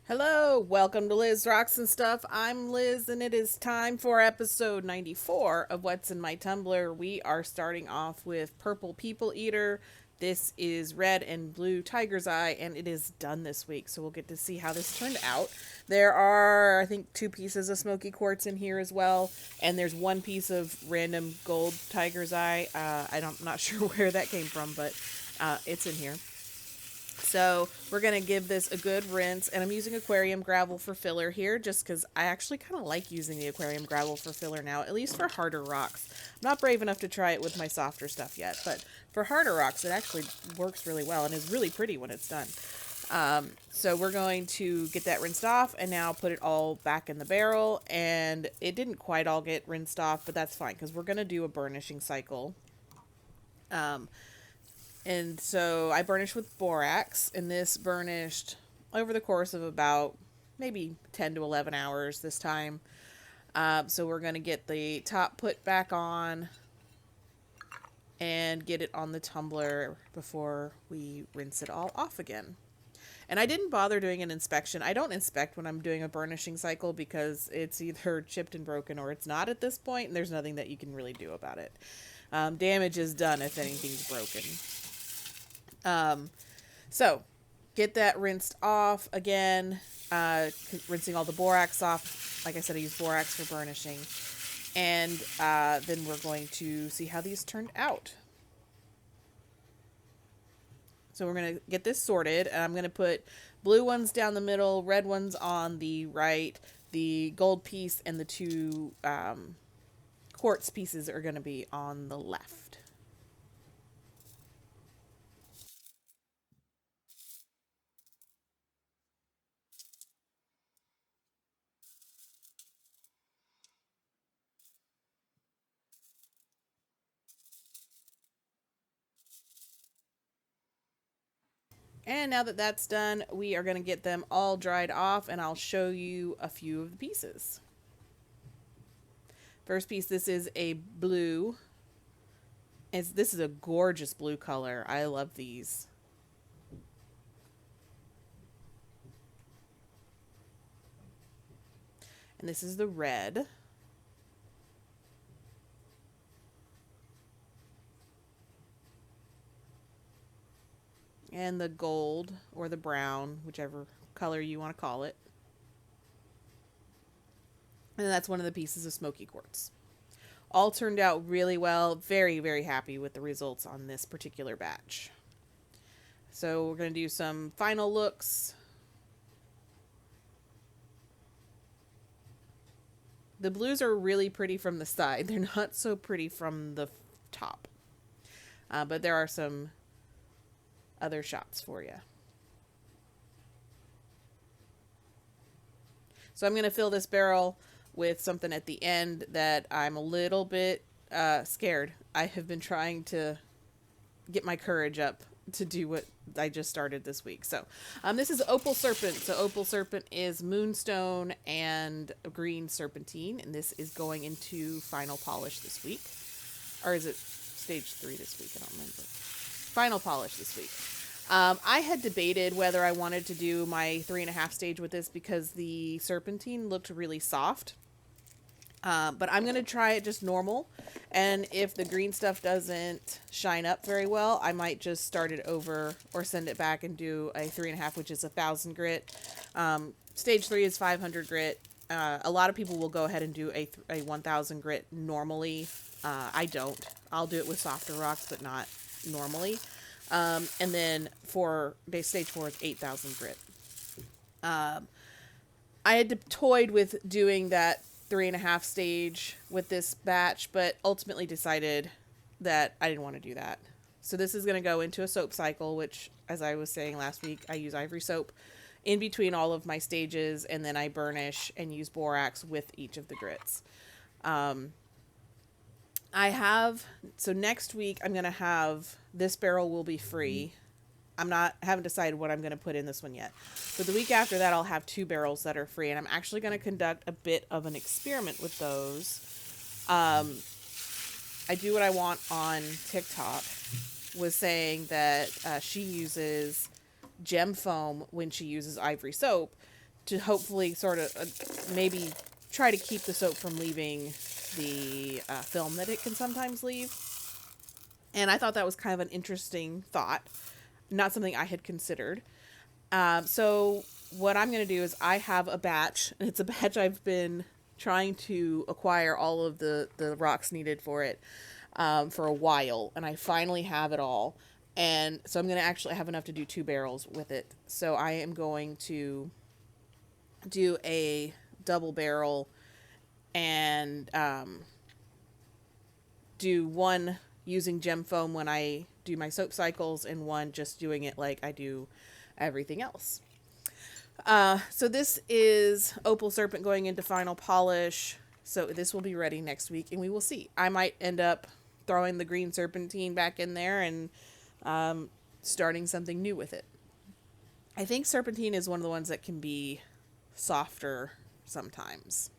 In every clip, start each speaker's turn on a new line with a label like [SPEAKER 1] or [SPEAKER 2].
[SPEAKER 1] Hello, welcome to Liz Rocks and Stuff. I'm Liz, and it is time for episode 94 of What's in My Tumbler. We are starting off with Purple People Eater. This is Red and Blue Tiger's Eye, and it is done this week, so we'll get to see how this turned out. There are, I think, two pieces of smoky quartz in here as well, and there's one piece of random gold Tiger's Eye. I'm not sure where that came from, but it's in here. So we're going to give this a good rinse, and I'm using aquarium gravel for filler here just because I actually kind of like using the aquarium gravel for filler now, at least for harder rocks. I'm not brave enough to try it with my softer stuff yet, but for harder rocks it actually works really well and is really pretty when it's done. So we're going to get that rinsed off and now put it all back in the barrel, and it didn't quite all get rinsed off, but that's fine because we're going to do a burnishing cycle. And so I burnished with borax, and this burnished over the course of about maybe 10 to 11 hours this time. So we're going to get the top put back on and get it on the tumbler before we rinse it all off again. And I didn't bother doing an inspection. I don't inspect when I'm doing a burnishing cycle because it's either chipped and broken or it's not at this point, and there's nothing that you can really do about it. Damage is done if anything's broken. So get that rinsed off again, rinsing all the borax off. Like I said, I use borax for burnishing. And then we're going to see how these turned out. So we're going to get this sorted, and I'm going to put blue ones down the middle, red ones on the right, the gold piece and the two quartz pieces are going to be on the left. And now that that's done, we are going to get them all dried off, and I'll show you a few of the pieces. First piece, this is a blue. This is a gorgeous blue color. I love these. And this is the red. And the gold or the brown, whichever color you want to call it. And that's one of the pieces of smoky quartz. All turned out really well. Very, very happy with the results on this particular batch. So we're going to do some final looks. The blues are really pretty from the side. They're not so pretty from the top. But there are some other shots for you. So I'm going to fill this barrel with something at the end that I'm a little bit scared. I have been trying to get my courage up to do what I just started this week. So this is Opal Serpent. So Opal Serpent is moonstone and green serpentine, and this is going into final polish this week. Or is it stage 3 this week? I don't remember. Final polish this week. I had debated whether I wanted to do my 3.5 stage with this because the serpentine looked really soft. But I'm going to try it just normal. And if the green stuff doesn't shine up very well, I might just start it over or send it back and do a 3.5, which is 1,000 grit. Stage 3 is 500 grit. A lot of people will go ahead and do a 1,000 grit normally. I don't. I'll do it with softer rocks, but not normally. And then for stage 4 is 8,000 grit. I had toyed with doing that 3.5 stage with this batch, but ultimately decided that I didn't want to do that. So this is going to go into a soap cycle, which, as I was saying last week, I use ivory soap in between all of my stages, and then I burnish and use borax with each of the grits. So next week I'm going to have, this barrel will be free. Haven't decided what I'm going to put in this one yet. But the week after that, I'll have 2 barrels that are free, and I'm actually going to conduct a bit of an experiment with those. I Do What I Want on TikTok was saying that she uses gem foam when she uses ivory soap to hopefully sort of maybe try to keep the soap from leaving the film that it can sometimes leave. And I thought that was kind of an interesting thought, not something I had considered. So what I'm going to do is I have a batch, and it's a batch I've been trying to acquire all of the rocks needed for it for a while, and I finally have it all. And so I'm going to actually have enough to do 2 barrels with it. So I am going to do a double barrel and do one using gem foam when I do my soap cycles, and one just doing it like I do everything else. So this is Opal Serpent going into final polish. So this will be ready next week, and we will see. I might end up throwing the green serpentine back in there and starting something new with it. I think serpentine is one of the ones that can be softer sometimes.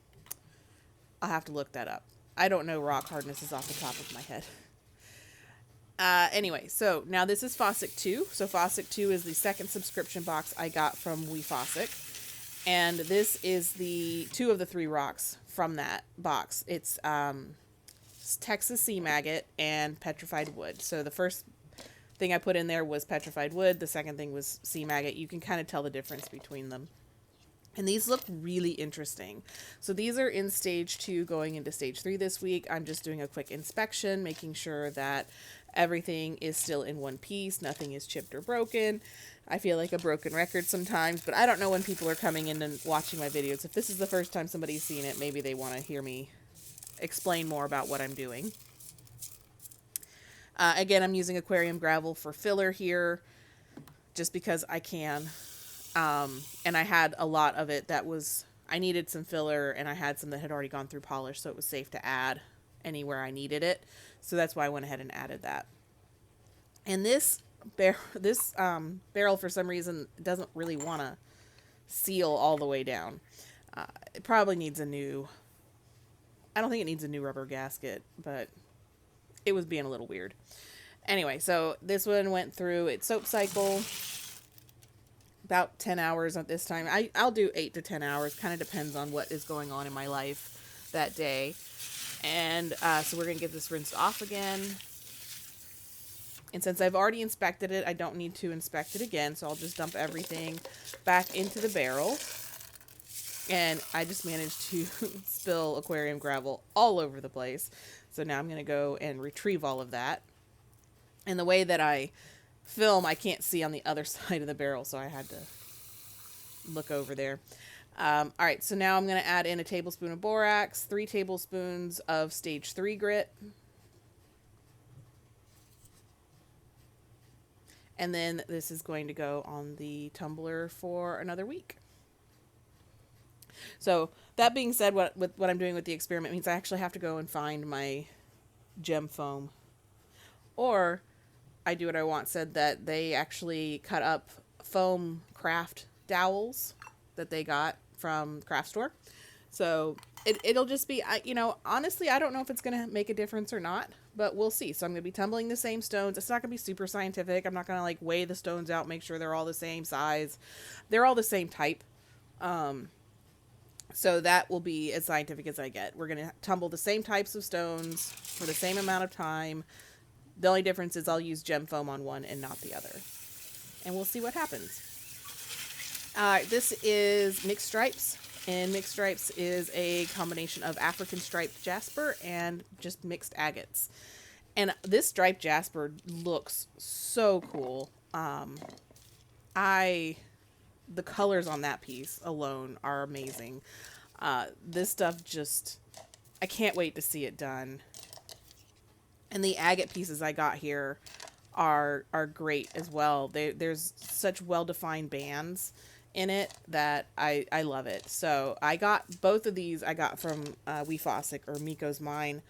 [SPEAKER 1] I'll have to look that up. I don't know rock hardnesses off the top of my head. Anyway, so now this is Fossick 2. So Fossick 2 is the second subscription box I got from Fossick. And this is the 2 of the 3 rocks from that box. It's Texas sea maggot and petrified wood. So the first thing I put in there was petrified wood. The second thing was sea maggot. You can kind of tell the difference between them. And these look really interesting. So these are in stage 2 going into stage 3 this week. I'm just doing a quick inspection, making sure that everything is still in one piece. Nothing is chipped or broken. I feel like a broken record sometimes, but I don't know when people are coming in and watching my videos. If this is the first time somebody's seen it, maybe they want to hear me explain more about what I'm doing. Again, I'm using aquarium gravel for filler here just because I can. And I had a lot of it that was, I needed some filler, and I had some that had already gone through polish, so it was safe to add anywhere I needed it. So that's why I went ahead and added that. And this barrel, for some reason, doesn't really want to seal all the way down. It probably needs a new, I don't think it needs a new rubber gasket, but it was being a little weird. Anyway, so this one went through its soap cycle. About 10 hours at this time. I'll do 8 to 10 hours. Kind of depends on what is going on in my life that day. And so we're going to get this rinsed off again. And since I've already inspected it, I don't need to inspect it again. So I'll just dump everything back into the barrel. And I just managed to spill aquarium gravel all over the place. So now I'm going to go and retrieve all of that. And the way that I film, I can't see on the other side of the barrel, so I had to look over there. All right, so now I'm going to add in a tablespoon of borax, 3 tablespoons of stage 3 grit, and then this is going to go on the tumbler for another week. So that being said, what I'm doing with the experiment means I actually have to go and find my gem foam, or I do what I want said that they actually cut up foam craft dowels that they got from the craft store. So it'll just be, honestly, I don't know if it's going to make a difference or not, but we'll see. So I'm going to be tumbling the same stones. It's not going to be super scientific. I'm not going to like weigh the stones out, make sure they're all the same size. They're all the same type. So that will be as scientific as I get. We're going to tumble the same types of stones for the same amount of time. The only difference is I'll use gem foam on one and not the other. And we'll see what happens. This is Mixed Stripes. And Mixed Stripes is a combination of African striped jasper and just mixed agates. And this striped jasper looks so cool. The colors on that piece alone are amazing. This stuff just, I can't wait to see it done. And the agate pieces I got here are great as well. There's such well-defined bands in it that I love it. So I got both of these. I got from Fossick or Miko's Mine.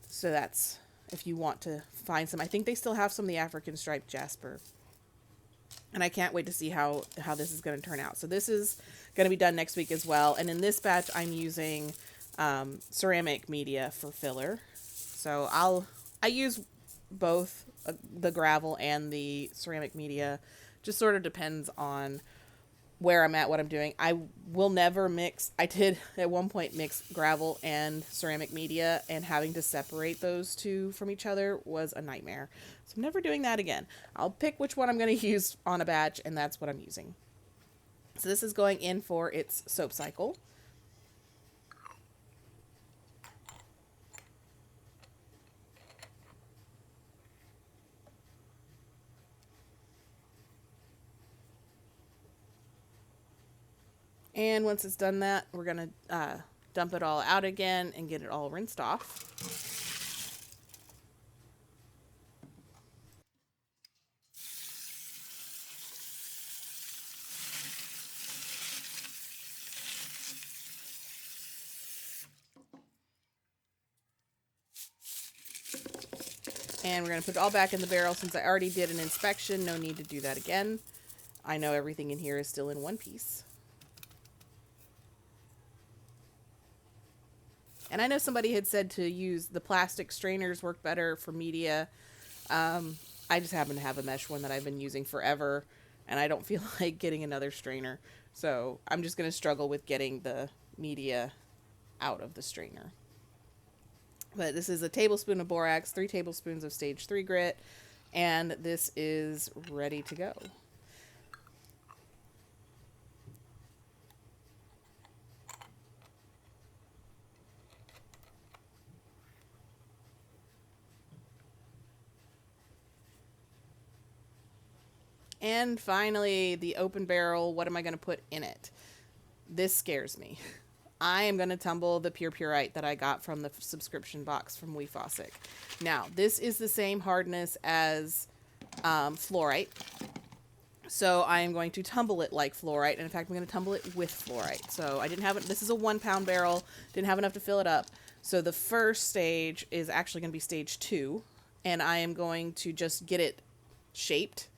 [SPEAKER 1] So that's if you want to find some. I think they still have some of the African striped jasper. And I can't wait to see how this is going to turn out. So this is going to be done next week as well. And in this batch, I'm using ceramic media for filler. So I use both the gravel and the ceramic media. Just sort of depends on where I'm at, what I'm doing. I will never mix. I did at one point mix gravel and ceramic media, and having to separate those two from each other was a nightmare. So I'm never doing that again. I'll pick which one I'm going to use on a batch, and that's what I'm using. So this is going in for its soap cycle. And once it's done that, we're going to dump it all out again and get it all rinsed off. And we're going to put it all back in the barrel. Since I already did an inspection, no need to do that again. I know everything in here is still in one piece. And I know somebody had said to use the plastic strainers work better for media. I just happen to have a mesh one that I've been using forever, and I don't feel like getting another strainer. So I'm just going to struggle with getting the media out of the strainer. But this is a tablespoon of borax, 3 tablespoons of stage 3 grit, and this is ready to go. And finally, the open barrel. What am I going to put in it? This scares me. I am going to tumble the Pure Purite that I got from the subscription box from Fossick. Now, this is the same hardness as fluorite. So I am going to tumble it like fluorite. And in fact, I'm going to tumble it with fluorite. So I didn't have it. This is a 1 pound barrel. Didn't have enough to fill it up. So the first stage is actually going to be stage 2. And I am going to just get it shaped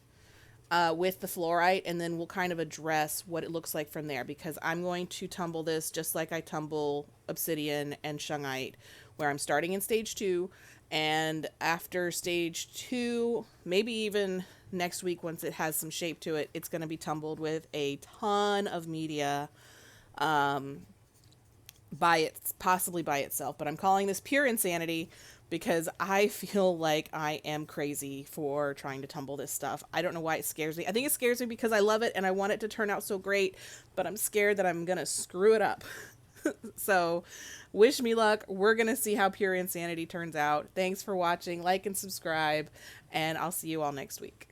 [SPEAKER 1] with the fluorite, and then we'll kind of address what it looks like from there, because I'm going to tumble this just like I tumble obsidian and shungite, where I'm starting in stage 2, and after stage 2, maybe even next week once it has some shape to it, it's going to be tumbled with a ton of media possibly by itself. But I'm calling this pure insanity because I feel like I am crazy for trying to tumble this stuff. I don't know why it scares me. I think it scares me because I love it and I want it to turn out so great, but I'm scared that I'm going to screw it up. So wish me luck. We're going to see how pure insanity turns out. Thanks for watching. Like and subscribe, and I'll see you all next week.